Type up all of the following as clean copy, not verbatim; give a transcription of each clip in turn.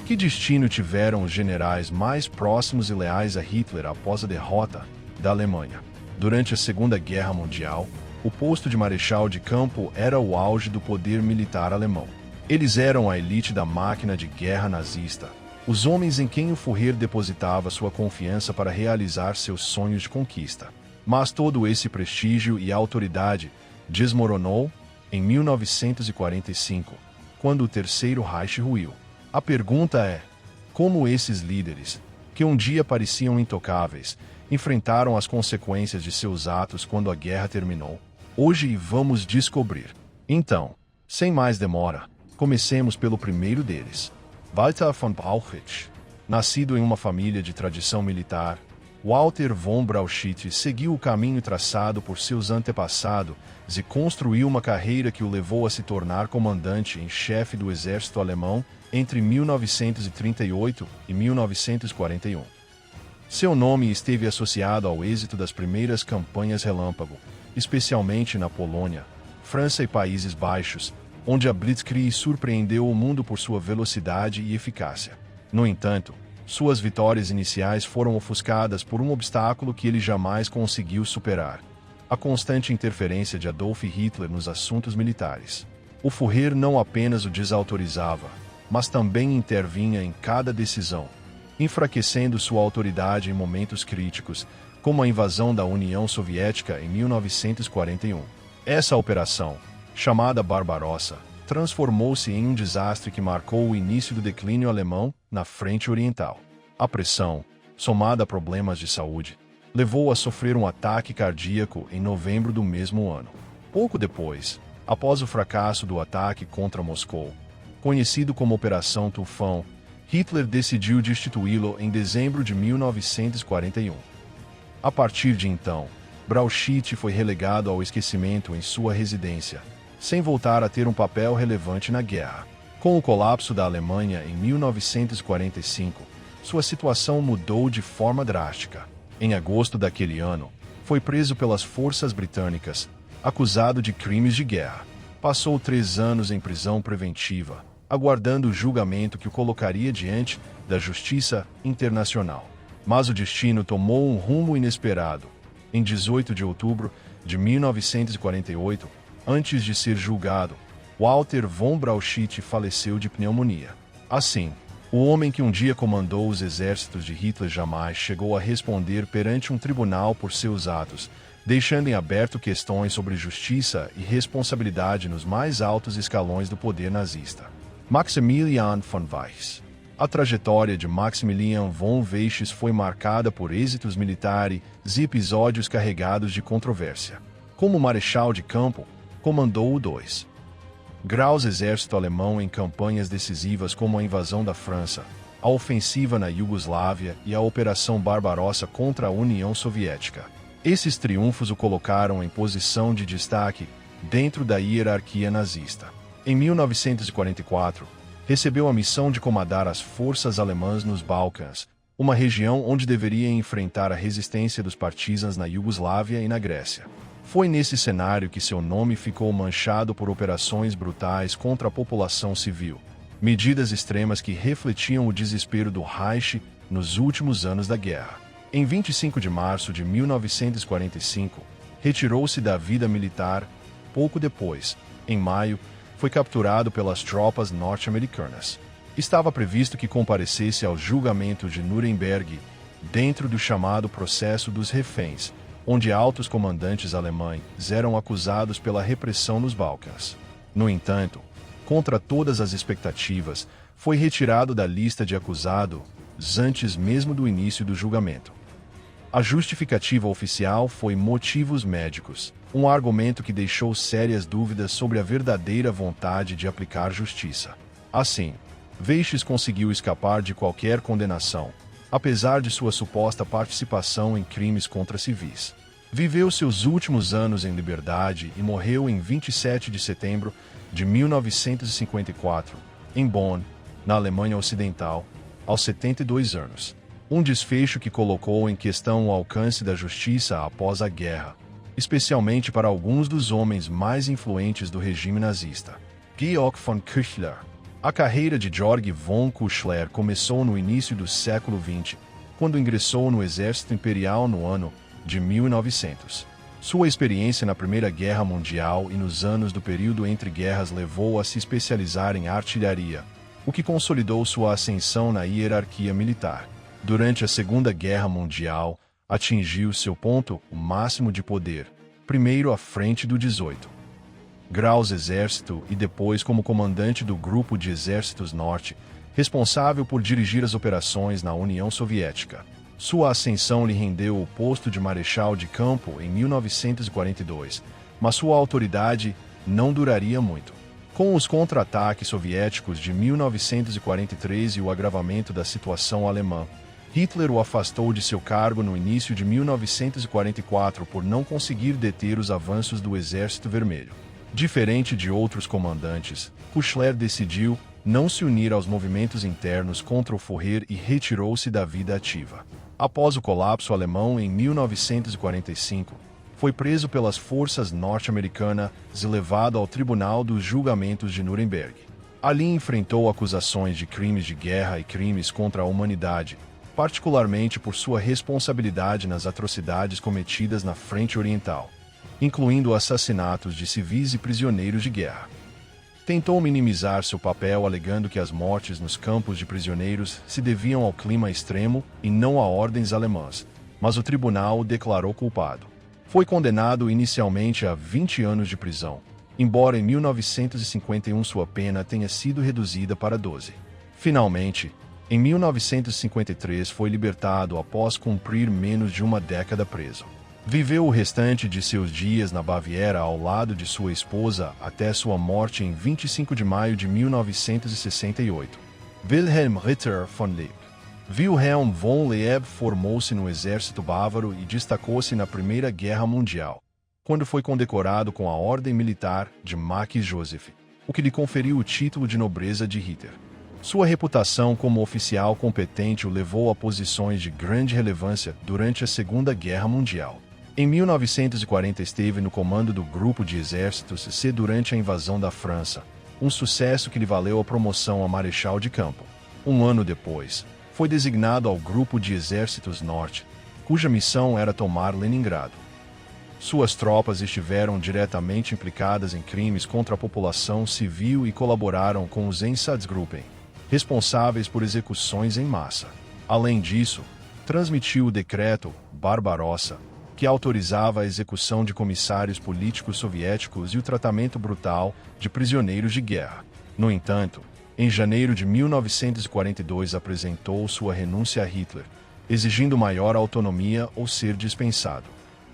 Que destino tiveram os generais mais próximos e leais a Hitler após a derrota da Alemanha? Durante a Segunda Guerra Mundial, o posto de marechal de campo era o auge do poder militar alemão. Eles eram a elite da máquina de guerra nazista, os homens em quem o Führer depositava sua confiança para realizar seus sonhos de conquista. Mas todo esse prestígio e autoridade desmoronou em 1945, quando o Terceiro Reich ruiu. A pergunta é: como esses líderes, que um dia pareciam intocáveis, enfrentaram as consequências de seus atos quando a guerra terminou? Hoje vamos descobrir. Então, sem mais demora, comecemos pelo primeiro deles. Walter von Brauchitsch. Nascido em uma família de tradição militar, Walter von Brauchitsch seguiu o caminho traçado por seus antepassados e construiu uma carreira que o levou a se tornar comandante em chefe do exército alemão entre 1938 e 1941. Seu nome esteve associado ao êxito das primeiras campanhas relâmpago, especialmente na Polônia, França e Países Baixos, onde a Blitzkrieg surpreendeu o mundo por sua velocidade e eficácia. No entanto, suas vitórias iniciais foram ofuscadas por um obstáculo que ele jamais conseguiu superar: a constante interferência de Adolf Hitler nos assuntos militares. O Führer não apenas o desautorizava, mas também intervinha em cada decisão, enfraquecendo sua autoridade em momentos críticos, como a invasão da União Soviética em 1941. Essa operação, chamada Barbarossa, transformou-se em um desastre que marcou o início do declínio alemão na frente oriental. A pressão, somada a problemas de saúde, levou-o a sofrer um ataque cardíaco em novembro do mesmo ano. Pouco depois, após o fracasso do ataque contra Moscou, conhecido como Operação Tufão, Hitler decidiu destituí-lo em dezembro de 1941. A partir de então, Brauchitsch foi relegado ao esquecimento em sua residência, sem voltar a ter um papel relevante na guerra. Com o colapso da Alemanha em 1945, sua situação mudou de forma drástica. Em agosto daquele ano, foi preso pelas forças britânicas, acusado de crimes de guerra. Passou 3 anos em prisão preventiva, aguardando o julgamento que o colocaria diante da Justiça Internacional. Mas o destino tomou um rumo inesperado. Em 18 de outubro de 1948, antes de ser julgado, Walter von Brauchitsch faleceu de pneumonia. Assim, o homem que um dia comandou os exércitos de Hitler jamais chegou a responder perante um tribunal por seus atos, deixando em aberto questões sobre justiça e responsabilidade nos mais altos escalões do poder nazista. Maximilian von Weiss. A trajetória de Maximilian von Weiss foi marcada por êxitos militares e episódios carregados de controvérsia. Como marechal de campo, comandou o 2 graus exército alemão em campanhas decisivas como a invasão da França, a ofensiva na Iugoslávia e a Operação Barbarossa contra a União Soviética. Esses triunfos o colocaram em posição de destaque dentro da hierarquia nazista. Em 1944, recebeu a missão de comandar as forças alemãs nos Balcãs, uma região onde deveria enfrentar a resistência dos partisans na Iugoslávia e na Grécia. Foi nesse cenário que seu nome ficou manchado por operações brutais contra a população civil, medidas extremas que refletiam o desespero do Reich nos últimos anos da guerra. Em 25 de março de 1945, retirou-se da vida militar. Pouco depois, em maio, foi capturado pelas tropas norte-americanas. Estava previsto que comparecesse ao julgamento de Nuremberg, dentro do chamado Processo dos Reféns, onde altos comandantes alemães eram acusados pela repressão nos Balcãs. No entanto, contra todas as expectativas, foi retirado da lista de acusados antes mesmo do início do julgamento. A justificativa oficial foi motivos médicos, um argumento que deixou sérias dúvidas sobre a verdadeira vontade de aplicar justiça. Assim, Weiss conseguiu escapar de qualquer condenação, apesar de sua suposta participação em crimes contra civis. Viveu seus últimos anos em liberdade e morreu em 27 de setembro de 1954, em Bonn, na Alemanha Ocidental, aos 72 anos. Um desfecho que colocou em questão o alcance da justiça após a guerra, especialmente para alguns dos homens mais influentes do regime nazista. Georg von Küchler. A carreira de Georg von Küchler começou no início do século XX, quando ingressou no Exército Imperial no ano de 1900. Sua experiência na Primeira Guerra Mundial e nos anos do período entre guerras levou-o a se especializar em artilharia, o que consolidou sua ascensão na hierarquia militar. Durante a Segunda Guerra Mundial, atingiu seu ponto máximo de poder, primeiro à frente do 18 Graus Exército e depois como comandante do Grupo de Exércitos Norte, responsável por dirigir as operações na União Soviética. Sua ascensão lhe rendeu o posto de Marechal de Campo em 1942, mas sua autoridade não duraria muito. Com os contra-ataques soviéticos de 1943 e o agravamento da situação alemã, Hitler o afastou de seu cargo no início de 1944 por não conseguir deter os avanços do Exército Vermelho. Diferente de outros comandantes, Küchler decidiu não se unir aos movimentos internos contra o Führer e retirou-se da vida ativa. Após o colapso alemão em 1945, foi preso pelas forças norte-americanas e levado ao Tribunal dos Julgamentos de Nuremberg. Ali enfrentou acusações de crimes de guerra e crimes contra a humanidade, particularmente por sua responsabilidade nas atrocidades cometidas na Frente Oriental, incluindo assassinatos de civis e prisioneiros de guerra. Tentou minimizar seu papel alegando que as mortes nos campos de prisioneiros se deviam ao clima extremo e não a ordens alemãs, mas o tribunal o declarou culpado. Foi condenado inicialmente a 20 anos de prisão, embora em 1951 sua pena tenha sido reduzida para 12. Finalmente, em 1953 foi libertado após cumprir menos de uma década preso. Viveu o restante de seus dias na Baviera ao lado de sua esposa até sua morte em 25 de maio de 1968. Wilhelm Ritter von Leeb. Wilhelm von Leeb formou-se no exército bávaro e destacou-se na Primeira Guerra Mundial, quando foi condecorado com a Ordem Militar de Max Joseph, o que lhe conferiu o título de nobreza de Ritter. Sua reputação como oficial competente o levou a posições de grande relevância durante a Segunda Guerra Mundial. Em 1940 esteve no comando do Grupo de Exércitos C durante a invasão da França, um sucesso que lhe valeu a promoção a Marechal de Campo. Um ano depois, foi designado ao Grupo de Exércitos Norte, cuja missão era tomar Leningrado. Suas tropas estiveram diretamente implicadas em crimes contra a população civil e colaboraram com os Einsatzgruppen, responsáveis por execuções em massa. Além disso, transmitiu o decreto Barbarossa, que autorizava a execução de comissários políticos soviéticos e o tratamento brutal de prisioneiros de guerra. No entanto, em janeiro de 1942 apresentou sua renúncia a Hitler, exigindo maior autonomia ou ser dispensado.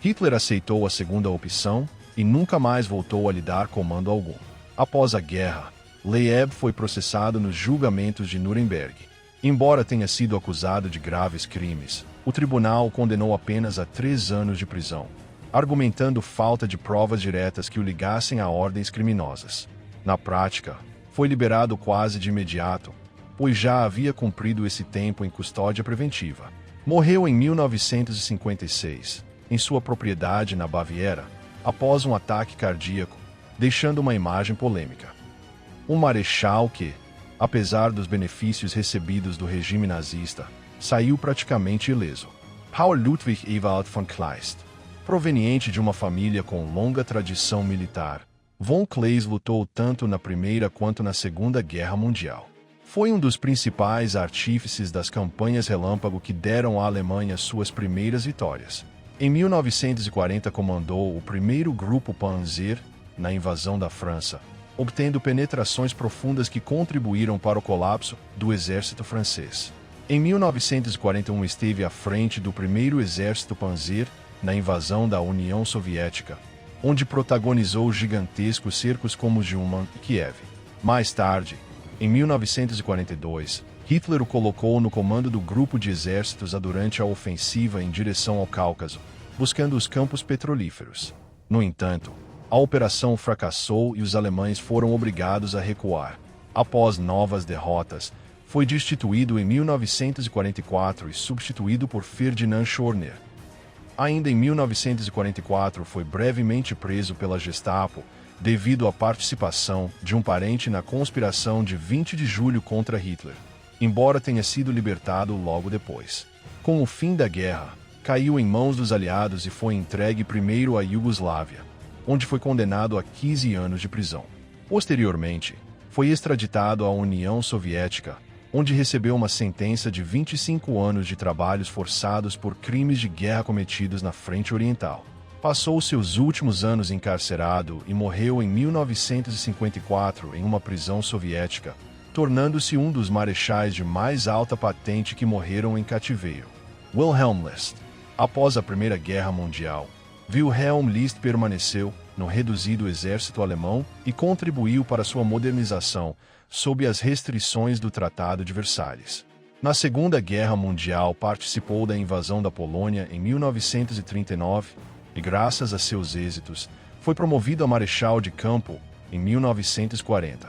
Hitler aceitou a segunda opção e nunca mais voltou a lhe dar comando algum. Após a guerra, Leeb foi processado nos julgamentos de Nuremberg. Embora tenha sido acusado de graves crimes, o tribunal o condenou apenas a 3 anos de prisão, argumentando falta de provas diretas que o ligassem a ordens criminosas. Na prática, foi liberado quase de imediato, pois já havia cumprido esse tempo em custódia preventiva. Morreu em 1956, em sua propriedade na Baviera, após um ataque cardíaco, deixando uma imagem polêmica. Um marechal que, apesar dos benefícios recebidos do regime nazista, saiu praticamente ileso. Paul Ludwig Ewald von Kleist. Proveniente de uma família com longa tradição militar, von Kleist lutou tanto na Primeira quanto na Segunda Guerra Mundial. Foi um dos principais artífices das campanhas relâmpago que deram à Alemanha suas primeiras vitórias. Em 1940 comandou o primeiro grupo Panzer na invasão da França, obtendo penetrações profundas que contribuíram para o colapso do exército francês. Em 1941 esteve à frente do primeiro exército Panzer na invasão da União Soviética, onde protagonizou gigantescos cercos como os de Uman e Kiev. Mais tarde, em 1942, Hitler o colocou no comando do grupo de exércitos durante a ofensiva em direção ao Cáucaso, buscando os campos petrolíferos. No entanto, a operação fracassou e os alemães foram obrigados a recuar. Após novas derrotas, foi destituído em 1944 e substituído por Ferdinand Schörner. Ainda em 1944 foi brevemente preso pela Gestapo devido à participação de um parente na conspiração de 20 de julho contra Hitler, embora tenha sido libertado logo depois. Com o fim da guerra, caiu em mãos dos aliados e foi entregue primeiro à Iugoslávia, onde foi condenado a 15 anos de prisão. Posteriormente, foi extraditado à União Soviética, onde recebeu uma sentença de 25 anos de trabalhos forçados por crimes de guerra cometidos na Frente Oriental. Passou seus últimos anos encarcerado e morreu em 1954 em uma prisão soviética, tornando-se um dos marechais de mais alta patente que morreram em cativeiro. Wilhelm List. Após a Primeira Guerra Mundial, Wilhelm List permaneceu no reduzido exército alemão e contribuiu para sua modernização sob as restrições do Tratado de Versalhes. Na Segunda Guerra Mundial participou da invasão da Polônia em 1939 e, graças a seus êxitos, foi promovido a marechal de campo em 1940.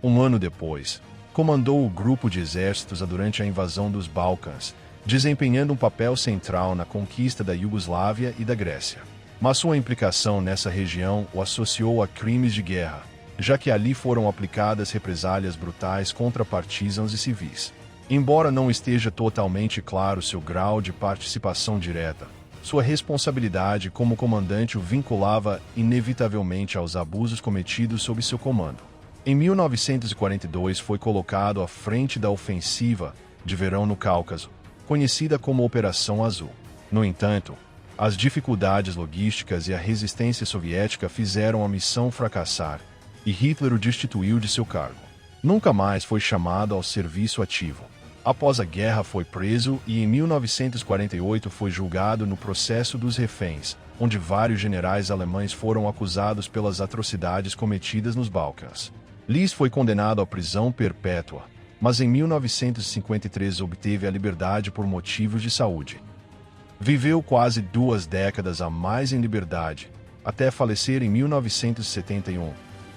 Um ano depois, comandou o grupo de exércitos durante a invasão dos Balcãs, desempenhando um papel central na conquista da Iugoslávia e da Grécia. Mas sua implicação nessa região o associou a crimes de guerra, já que ali foram aplicadas represálias brutais contra partisans e civis. Embora não esteja totalmente claro seu grau de participação direta, sua responsabilidade como comandante o vinculava inevitavelmente aos abusos cometidos sob seu comando. Em 1942 foi colocado à frente da ofensiva de verão no Cáucaso, conhecida como Operação Azul. No entanto, as dificuldades logísticas e a resistência soviética fizeram a missão fracassar, e Hitler o destituiu de seu cargo. Nunca mais foi chamado ao serviço ativo. Após a guerra foi preso e em 1948 foi julgado no processo dos reféns, onde vários generais alemães foram acusados pelas atrocidades cometidas nos Balcãs. List foi condenado à prisão perpétua, mas em 1953 obteve a liberdade por motivos de saúde. Viveu quase 2 décadas a mais em liberdade, até falecer em 1971,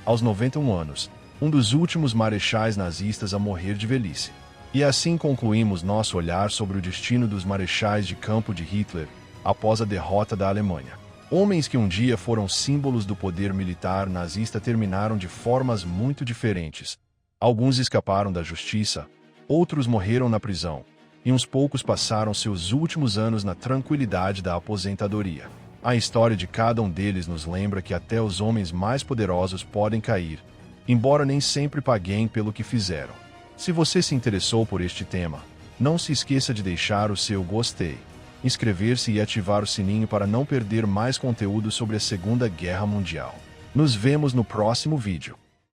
aos 91 anos, um dos últimos marechais nazistas a morrer de velhice. E assim concluímos nosso olhar sobre o destino dos marechais de campo de Hitler após a derrota da Alemanha. Homens que um dia foram símbolos do poder militar nazista terminaram de formas muito diferentes. Alguns escaparam da justiça, outros morreram na prisão, e uns poucos passaram seus últimos anos na tranquilidade da aposentadoria. A história de cada um deles nos lembra que até os homens mais poderosos podem cair, embora nem sempre paguem pelo que fizeram. Se você se interessou por este tema, não se esqueça de deixar o seu gostei, inscrever-se e ativar o sininho para não perder mais conteúdo sobre a Segunda Guerra Mundial. Nos vemos no próximo vídeo.